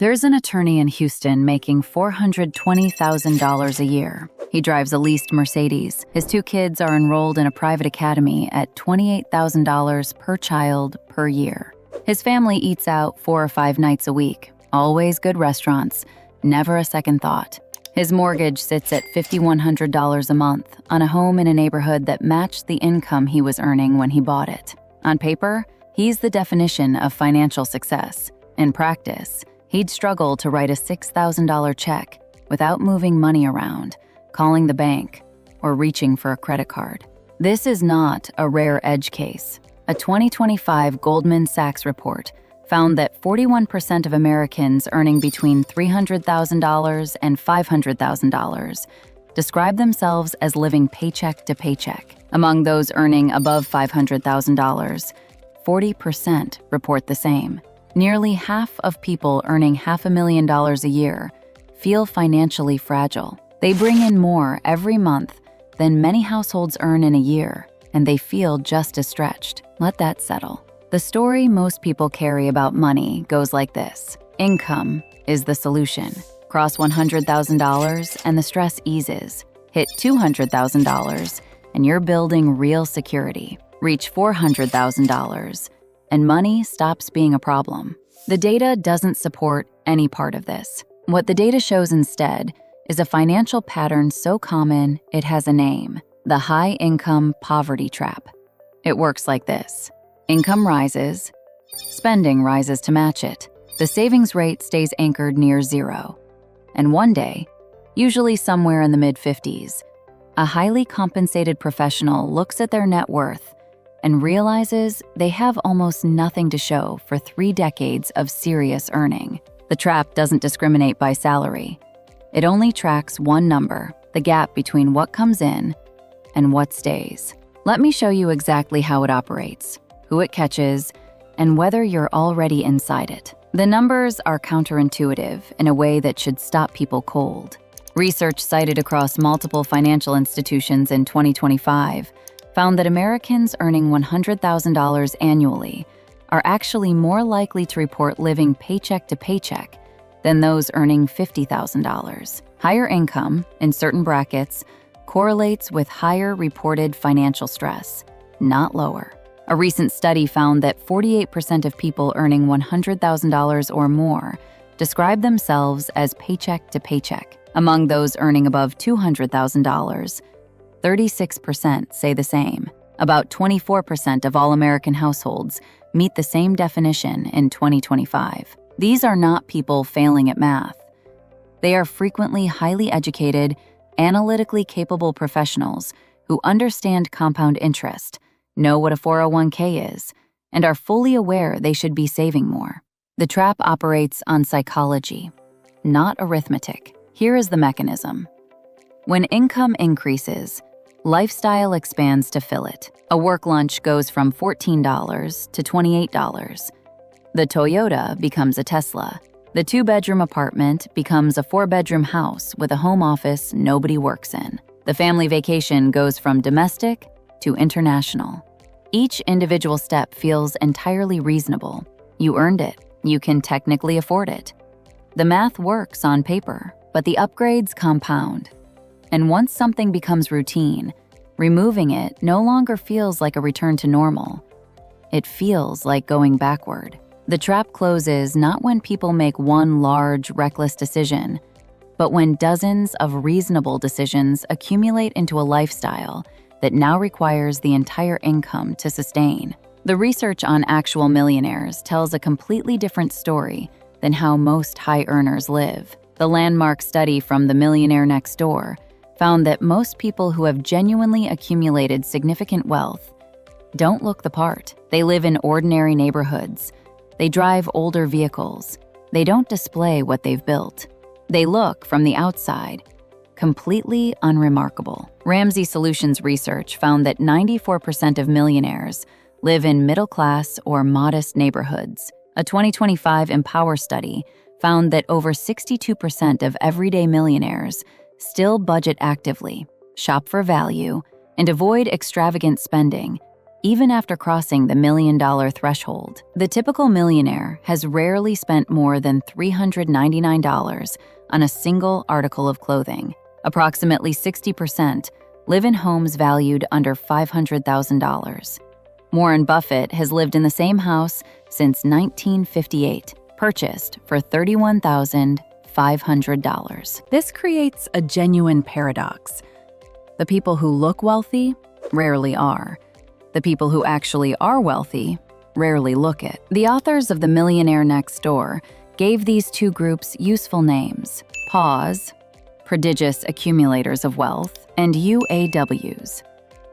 There's an attorney in Houston making $420,000 a year. He drives a leased Mercedes. His 2 kids are enrolled in a private academy at $28,000 per child per year. His family eats out 4 or 5 nights a week, always good restaurants, never a second thought. His mortgage sits at $5,100 a month on a home in a neighborhood that matched the income he was earning when he bought it. On paper, he's the definition of financial success. In practice, he'd struggle to write a $6,000 check without moving money around, calling the bank, or reaching for a credit card. This is not a rare edge case. A 2025 Goldman Sachs report found that 41% of Americans earning between $300,000 and $500,000 describe themselves as living paycheck to paycheck. Among those earning above $500,000, 40% report the same. Nearly half of people earning $500,000 a year feel financially fragile. They bring in more every month than many households earn in a year, and they feel just as stretched. Let that settle. The story most people carry about money goes like this. Income is the solution. Cross $100,000 and the stress eases. Hit $200,000 and you're building real security. Reach $400,000 and money stops being a problem. The data doesn't support any part of this. What the data shows instead is a financial pattern so common it has a name: the high-income poverty trap. It works like this. Income rises, spending rises to match it. The savings rate stays anchored near zero. And one day, usually somewhere in the mid-50s, a highly compensated professional looks at their net worth and realizes they have almost nothing to show for 3 decades of serious earning. The trap doesn't discriminate by salary. It only tracks one number, the gap between what comes in and what stays. Let me show you exactly how it operates, who it catches, and whether you're already inside it. The numbers are counterintuitive in a way that should stop people cold. Research cited across multiple financial institutions in 2025 found that Americans earning $100,000 annually are actually more likely to report living paycheck to paycheck than those earning $50,000. Higher income, in certain brackets, correlates with higher reported financial stress, not lower. A recent study found that 48% of people earning $100,000 or more describe themselves as paycheck to paycheck. Among those earning above $200,000, 36% say the same. About 24% of all American households meet the same definition in 2025. These are not people failing at math. They are frequently highly educated, analytically capable professionals who understand compound interest, know what a 401k is, and are fully aware they should be saving more. The trap operates on psychology, not arithmetic. Here is the mechanism. When income increases, lifestyle expands to fill it. A work lunch goes from $14 to $28. The Toyota becomes a Tesla. The 2-bedroom apartment becomes a 4-bedroom house with a home office nobody works in. The family vacation goes from domestic to international. Each individual step feels entirely reasonable. You earned it. You can technically afford it. The math works on paper, but the upgrades compound. And once something becomes routine, removing it no longer feels like a return to normal. It feels like going backward. The trap closes not when people make one large, reckless decision, but when dozens of reasonable decisions accumulate into a lifestyle that now requires the entire income to sustain. The research on actual millionaires tells a completely different story than how most high earners live. The landmark study from the Millionaire next door found that most people who have genuinely accumulated significant wealth don't look the part. They live in ordinary neighborhoods. They drive older vehicles. They don't display what they've built. They look, from the outside, completely unremarkable. Ramsey Solutions research found that 94% of millionaires live in middle-class or modest neighborhoods. A 2025 Empower study found that over 62% of everyday millionaires still budget actively, shop for value, and avoid extravagant spending, even after crossing the $1 million threshold. The typical millionaire has rarely spent more than $399 on a single article of clothing. Approximately 60% live in homes valued under $500,000. Warren Buffett has lived in the same house since 1958, purchased for $31,500. This creates a genuine paradox. The people who look wealthy rarely are. The people who actually are wealthy rarely look it. The authors of The Millionaire Next Door gave these two groups useful names: PAWs, prodigious accumulators of wealth, and UAWs,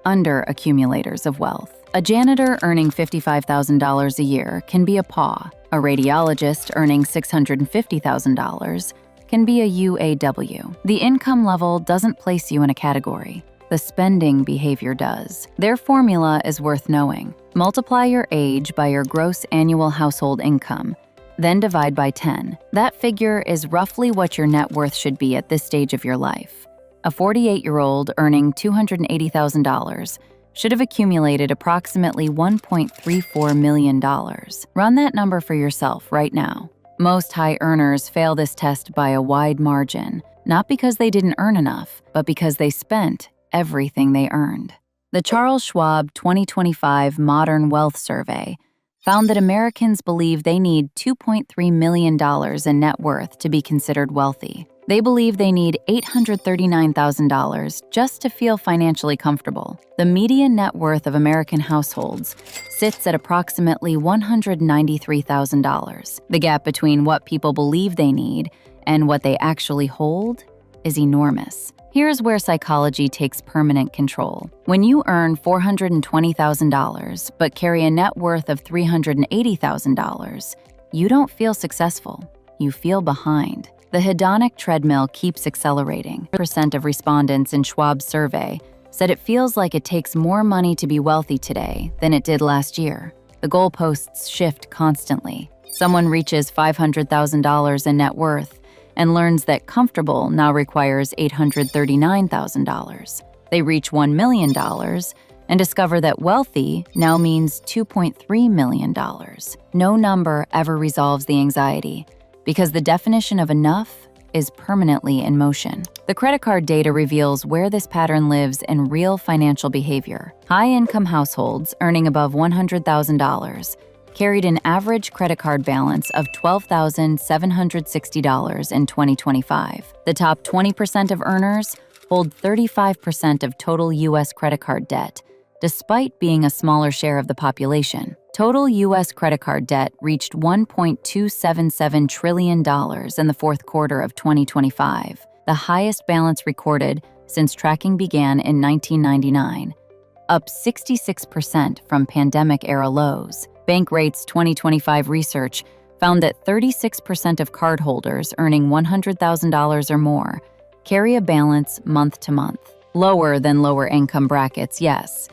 under accumulators of wealth. A janitor earning $55,000 a year can be a PAW. A radiologist earning $650,000 can be a UAW. The income level doesn't place you in a category. The spending behavior does. Their formula is worth knowing. Multiply your age by your gross annual household income, then divide by 10. That figure is roughly what your net worth should be at this stage of your life. A 48-year-old earning $280,000 should have accumulated approximately $1.34 million. Run that number for yourself right now. Most high earners fail this test by a wide margin, not because they didn't earn enough, but because they spent everything they earned. The Charles Schwab 2025 Modern Wealth Survey found that Americans believe they need $2.3 million in net worth to be considered wealthy. They believe they need $839,000 just to feel financially comfortable. The median net worth of American households sits at approximately $193,000. The gap between what people believe they need and what they actually hold is enormous. Here's where psychology takes permanent control. When you earn $420,000 but carry a net worth of $380,000, you don't feel successful. You feel behind. The hedonic treadmill keeps accelerating. 1% of respondents in Schwab's survey said it feels like it takes more money to be wealthy today than it did last year. The goalposts shift constantly. Someone reaches $500,000 in net worth and learns that comfortable now requires $839,000. They reach $1 million and discover that wealthy now means $2.3 million. No number ever resolves the anxiety, because the definition of enough is permanently in motion. The credit card data reveals where this pattern lives in real financial behavior. High-income households earning above $100,000 carried an average credit card balance of $12,760 in 2025. The top 20% of earners hold 35% of total U.S. credit card debt, despite being a smaller share of the population. Total U.S. credit card debt reached $1.277 trillion in the fourth quarter of 2025, the highest balance recorded since tracking began in 1999, up 66% from pandemic-era lows. Bankrate's 2025 research found that 36% of cardholders earning $100,000 or more carry a balance month to month. Lower than lower income brackets, yes,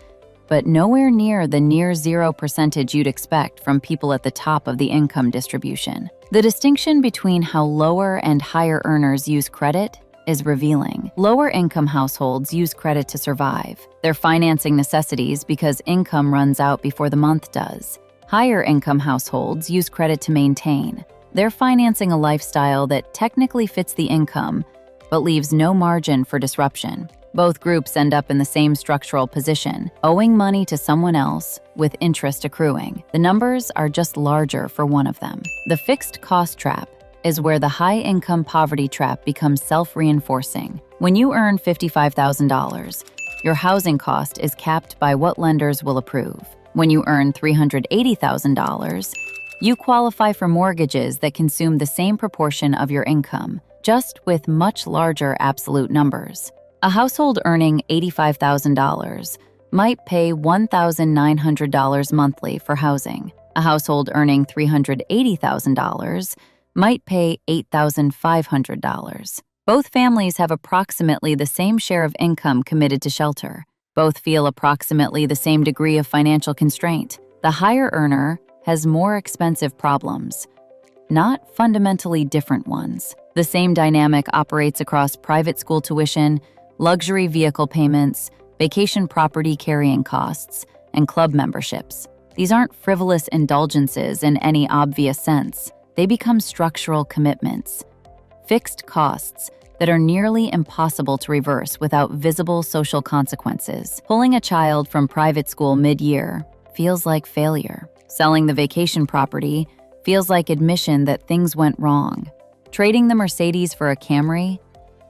but nowhere near the near zero percentage you'd expect from people at the top of the income distribution. The distinction between how lower and higher earners use credit is revealing. Lower income households use credit to survive. They're financing necessities because income runs out before the month does. Higher income households use credit to maintain. They're financing a lifestyle that technically fits the income, but leaves no margin for disruption. Both groups end up in the same structural position, owing money to someone else with interest accruing. The numbers are just larger for one of them. The fixed cost trap is where the high-income poverty trap becomes self-reinforcing. When you earn $55,000, your housing cost is capped by what lenders will approve. When you earn $380,000, you qualify for mortgages that consume the same proportion of your income, just with much larger absolute numbers. A household earning $85,000 might pay $1,900 monthly for housing. A household earning $380,000 might pay $8,500. Both families have approximately the same share of income committed to shelter. Both feel approximately the same degree of financial constraint. The higher earner has more expensive problems, not fundamentally different ones. The same dynamic operates across private school tuition, luxury vehicle payments, vacation property carrying costs, and club memberships. These aren't frivolous indulgences in any obvious sense. They become structural commitments, fixed costs that are nearly impossible to reverse without visible social consequences. Pulling a child from private school mid-year feels like failure. Selling the vacation property feels like admission that things went wrong. Trading the Mercedes for a Camry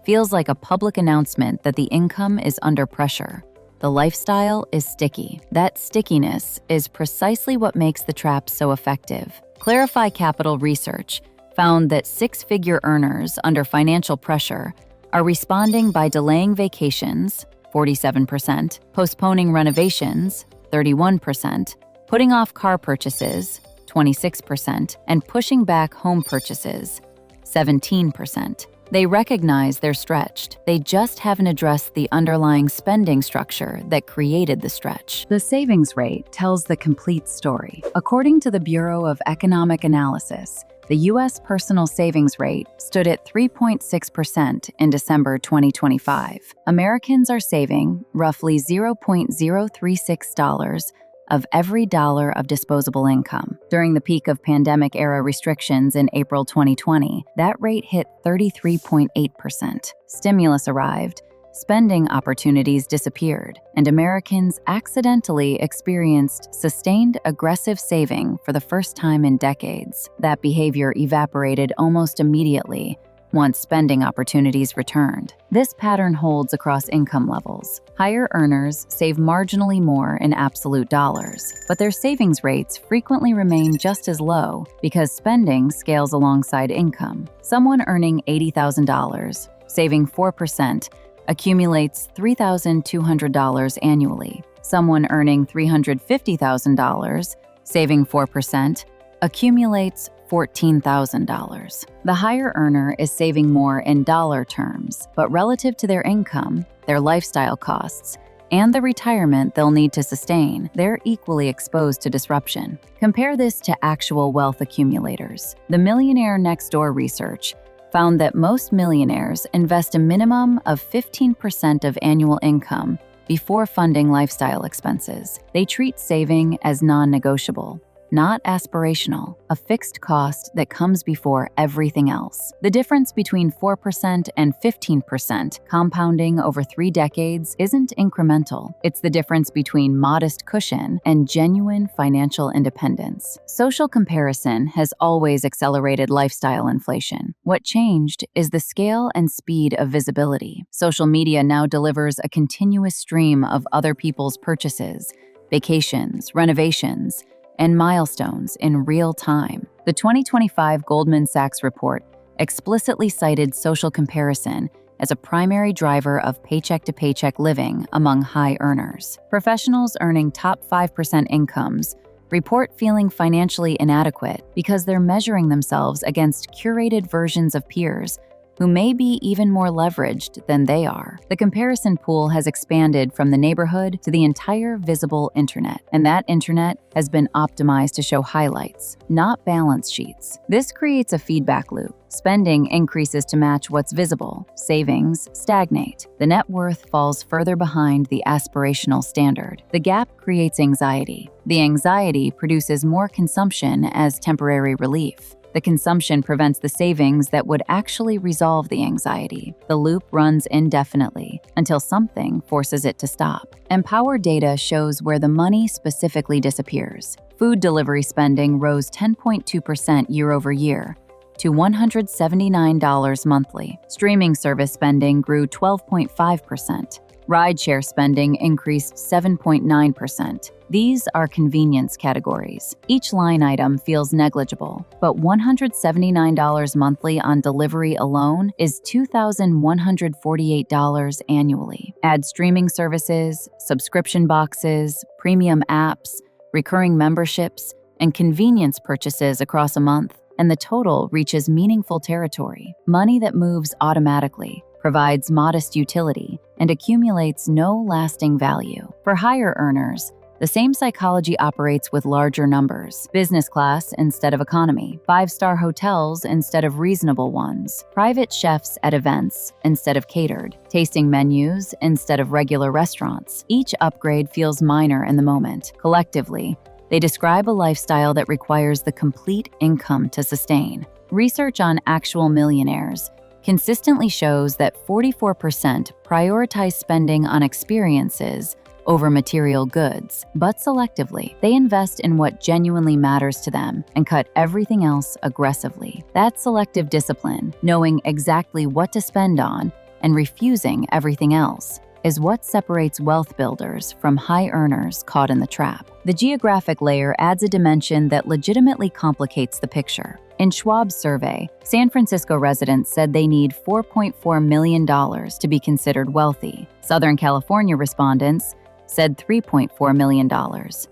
feels like a public announcement that the income is under pressure. The lifestyle is sticky. That stickiness is precisely what makes the trap so effective. Clarify Capital research found that six-figure earners under financial pressure are responding by delaying vacations, 47%, postponing renovations, 31%, putting off car purchases, 26%, and pushing back home purchases, 17%. They recognize they're stretched. They just haven't addressed the underlying spending structure that created the stretch. The savings rate tells the complete story. According to the Bureau of Economic Analysis, the U.S. personal savings rate stood at 3.6% in December 2025. Americans are saving roughly $0.036 of every dollar of disposable income. During the peak of pandemic-era restrictions in April 2020, that rate hit 33.8%. Stimulus arrived, spending opportunities disappeared, and Americans accidentally experienced sustained aggressive saving for the first time in decades. That behavior evaporated almost immediately once spending opportunities returned. This pattern holds across income levels. Higher earners save marginally more in absolute dollars, but their savings rates frequently remain just as low because spending scales alongside income. Someone earning $80,000, saving 4%, accumulates $3,200 annually. Someone earning $350,000, saving 4%, accumulates $14,000. The higher earner is saving more in dollar terms, but relative to their income, their lifestyle costs, and the retirement they'll need to sustain, they're equally exposed to disruption. Compare this to actual wealth accumulators. The Millionaire Next Door research found that most millionaires invest a minimum of 15% of annual income before funding lifestyle expenses. They treat saving as non-negotiable, not aspirational, a fixed cost that comes before everything else. The difference between 4% and 15% compounding over 3 decades isn't incremental. It's the difference between modest cushion and genuine financial independence. Social comparison has always accelerated lifestyle inflation. What changed is the scale and speed of visibility. Social media now delivers a continuous stream of other people's purchases, vacations, renovations, and milestones in real time. The 2025 Goldman Sachs report explicitly cited social comparison as a primary driver of paycheck-to-paycheck living among high earners. Professionals earning top 5% incomes report feeling financially inadequate because they're measuring themselves against curated versions of peers who may be even more leveraged than they are. The comparison pool has expanded from the neighborhood to the entire visible internet, and that internet has been optimized to show highlights, not balance sheets. This creates a feedback loop. Spending increases to match what's visible. Savings stagnate. The net worth falls further behind the aspirational standard. The gap creates anxiety. The anxiety produces more consumption as temporary relief. The consumption prevents the savings that would actually resolve the anxiety. The loop runs indefinitely until something forces it to stop. Empower data shows where the money specifically disappears. Food delivery spending rose 10.2% year over year to $179 monthly. Streaming service spending grew 12.5%. Rideshare spending increased 7.9%. These are convenience categories. Each line item feels negligible, but $179 monthly on delivery alone is $2,148 annually. Add streaming services, subscription boxes, premium apps, recurring memberships, and convenience purchases across a month, and the total reaches meaningful territory. Money that moves automatically, provides modest utility, and accumulates no lasting value. For higher earners, The same psychology operates with larger numbers: business class instead of economy, five-star hotels instead of reasonable ones, private chefs at events instead of catered, tasting menus instead of regular restaurants. Each upgrade feels minor in the moment. Collectively, they describe a lifestyle that requires the complete income to sustain. Research on actual millionaires consistently shows that 44% prioritize spending on experiences over material goods, but selectively. They invest in what genuinely matters to them and cut everything else aggressively. That selective discipline, knowing exactly what to spend on and refusing everything else, is what separates wealth builders from high earners caught in the trap. The geographic layer adds a dimension that legitimately complicates the picture. In Schwab's survey, San Francisco residents said they need $4.4 million to be considered wealthy. Southern California respondents said $3.4 million.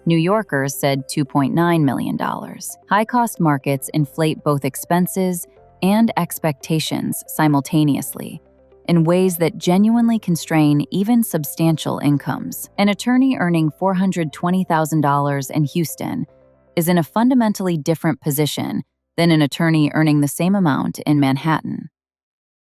New Yorkers said $2.9 million. High-cost markets inflate both expenses and expectations simultaneously, in ways that genuinely constrain even substantial incomes. An attorney earning $420,000 in Houston is in a fundamentally different position than an attorney earning the same amount in Manhattan.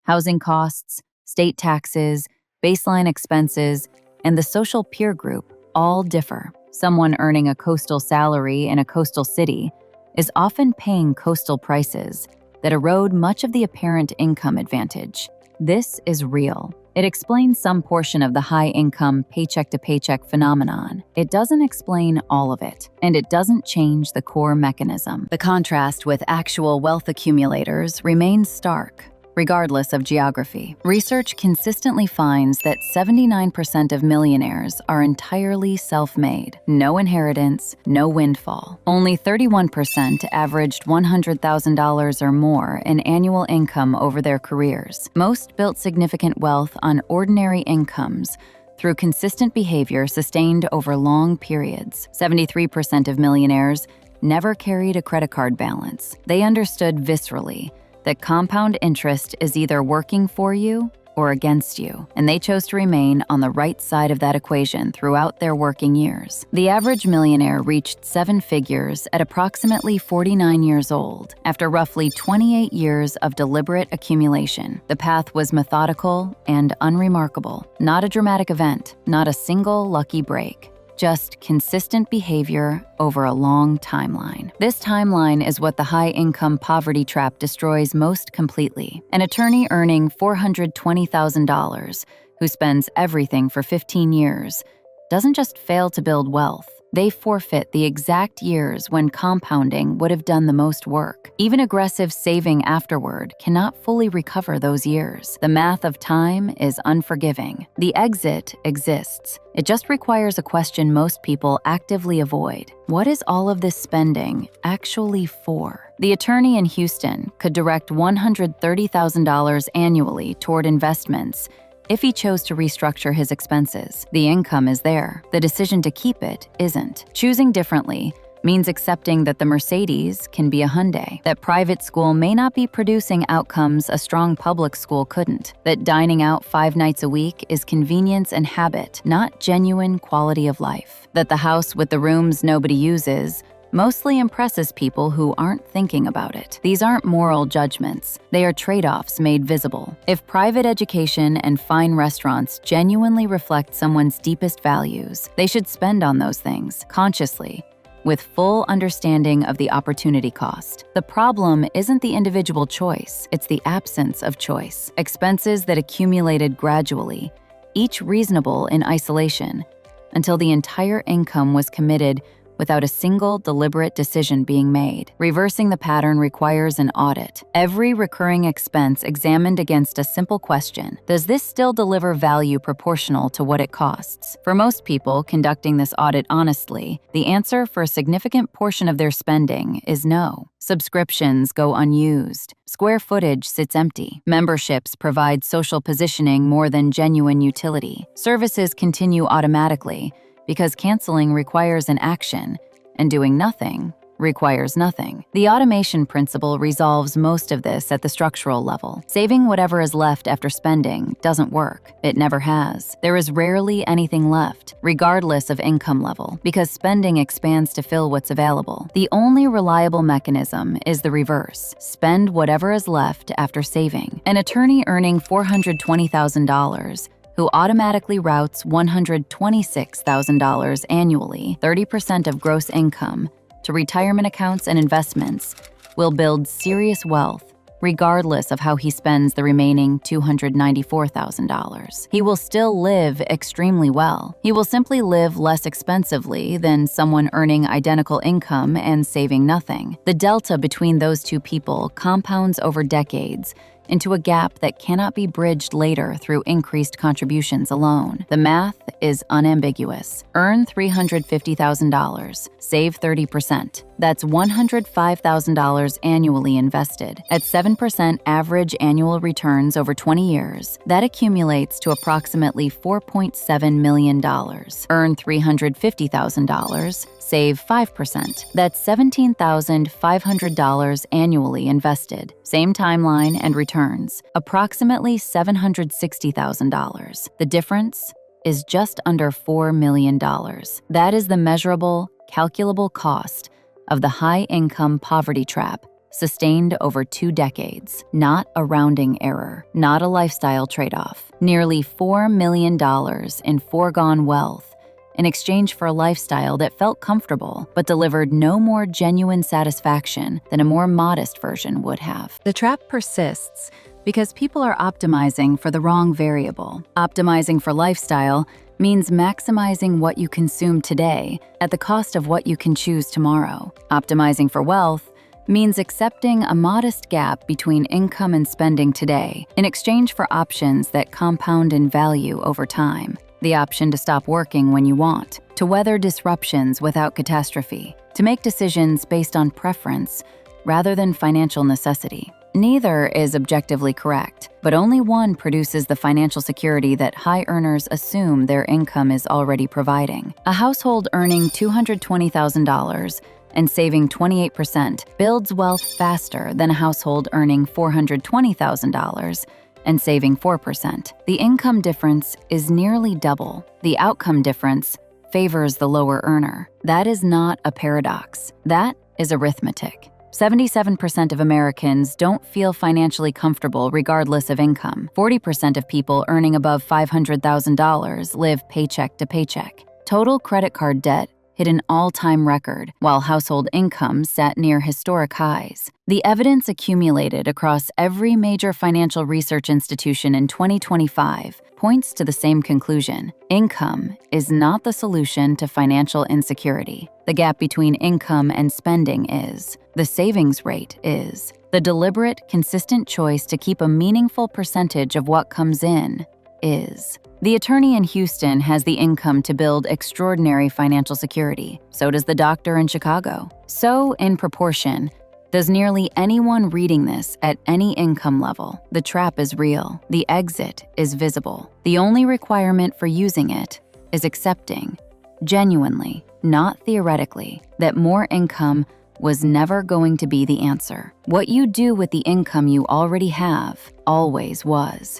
Housing costs, state taxes, baseline expenses, and the social peer group all differ. Someone earning a coastal salary in a coastal city is often paying coastal prices that erode much of the apparent income advantage. This is real. It explains some portion of the high-income paycheck-to-paycheck phenomenon. It doesn't explain all of it, and it doesn't change the core mechanism. The contrast with actual wealth accumulators remains stark, regardless of geography. Research consistently finds that 79% of millionaires are entirely self-made. No inheritance, no windfall. Only 31% averaged $100,000 or more in annual income over their careers. Most built significant wealth on ordinary incomes through consistent behavior sustained over long periods. 73% of millionaires never carried a credit card balance. They understood viscerally that compound interest is either working for you or against you, and they chose to remain on the right side of that equation throughout their working years. The average millionaire reached seven figures at approximately 49 years old, after roughly 28 years of deliberate accumulation. The path was methodical and unremarkable. Not a dramatic event, not a single lucky break. Just consistent behavior over a long timeline. This timeline is what the high-income poverty trap destroys most completely. An attorney earning $420,000, who spends everything for 15 years, doesn't just fail to build wealth. They forfeit the exact years when compounding would have done the most work. Even aggressive saving afterward cannot fully recover those years. The math of time is unforgiving. The exit exists. It just requires a question most people actively avoid. What is all of this spending actually for? The attorney in Houston could direct $130,000 annually toward investments if he chose to restructure his expenses. The income is there. The decision to keep it isn't. Choosing differently means accepting that the Mercedes can be a Hyundai, that private school may not be producing outcomes a strong public school couldn't, that dining out 5 nights a week is convenience and habit, not genuine quality of life, that the house with the rooms nobody uses mostly impresses people who aren't thinking about it. These aren't moral judgments. They are trade-offs made visible. If private education and fine restaurants genuinely reflect someone's deepest values, they should spend on those things, consciously, with full understanding of the opportunity cost. The problem isn't the individual choice, it's the absence of choice. Expenses that accumulated gradually, each reasonable in isolation, until the entire income was committed without a single deliberate decision being made. Reversing the pattern requires an audit. Every recurring expense examined against a simple question: does this still deliver value proportional to what it costs? For most people conducting this audit honestly, the answer for a significant portion of their spending is no. Subscriptions go unused. Square footage sits empty. Memberships provide social positioning more than genuine utility. Services continue automatically, because canceling requires an action, and doing nothing requires nothing. The automation principle resolves most of this at the structural level. Saving whatever is left after spending doesn't work. It never has. There is rarely anything left, regardless of income level, because spending expands to fill what's available. The only reliable mechanism is the reverse. Spend whatever is left after saving. An attorney earning $420,000 who automatically routes $126,000 annually, 30% of gross income, to retirement accounts and investments, will build serious wealth, regardless of how he spends the remaining $294,000. He will still live extremely well. He will simply live less expensively than someone earning identical income and saving nothing. The delta between those two people compounds over decades into a gap that cannot be bridged later through increased contributions alone. The math is unambiguous. Earn $350,000, save 30%. That's $105,000 annually invested. At 7% average annual returns over 20 years, that accumulates to approximately $4.7 million. Earn $350,000, save 5%. That's $17,500 annually invested. Same timeline and returns, approximately $760,000. The difference is just under $4 million. That is the measurable, calculable cost of the high-income poverty trap sustained over 2 decades. Not a rounding error, not a lifestyle trade-off. Nearly $4 million in foregone wealth in exchange for a lifestyle that felt comfortable but delivered no more genuine satisfaction than a more modest version would have. The trap persists because people are optimizing for the wrong variable. Optimizing for lifestyle means maximizing what you consume today at the cost of what you can choose tomorrow. Optimizing for wealth means accepting a modest gap between income and spending today in exchange for options that compound in value over time. The option to stop working when you want, to weather disruptions without catastrophe, to make decisions based on preference rather than financial necessity. Neither is objectively correct, but only one produces the financial security that high earners assume their income is already providing. A household earning $220,000 and saving 28% builds wealth faster than a household earning $420,000 and saving 4%. The income difference is nearly double. The outcome difference favors the lower earner. That is not a paradox. That is arithmetic. 77% of Americans don't feel financially comfortable regardless of income. 40% of people earning above $500,000 live paycheck to paycheck. Total credit card debt hit an all-time record, while household income sat near historic highs. The evidence accumulated across every major financial research institution in 2025 points to the same conclusion. Income is not the solution to financial insecurity. The gap between income and spending is. The savings rate is. The deliberate, consistent choice to keep a meaningful percentage of what comes in is. The attorney in Houston has the income to build extraordinary financial security. So does the doctor in Chicago. So, in proportion, does nearly anyone reading this at any income level. The trap is real. The exit is visible. The only requirement for using it is accepting, genuinely, not theoretically, that more income was never going to be the answer. What you do with the income you already have always was.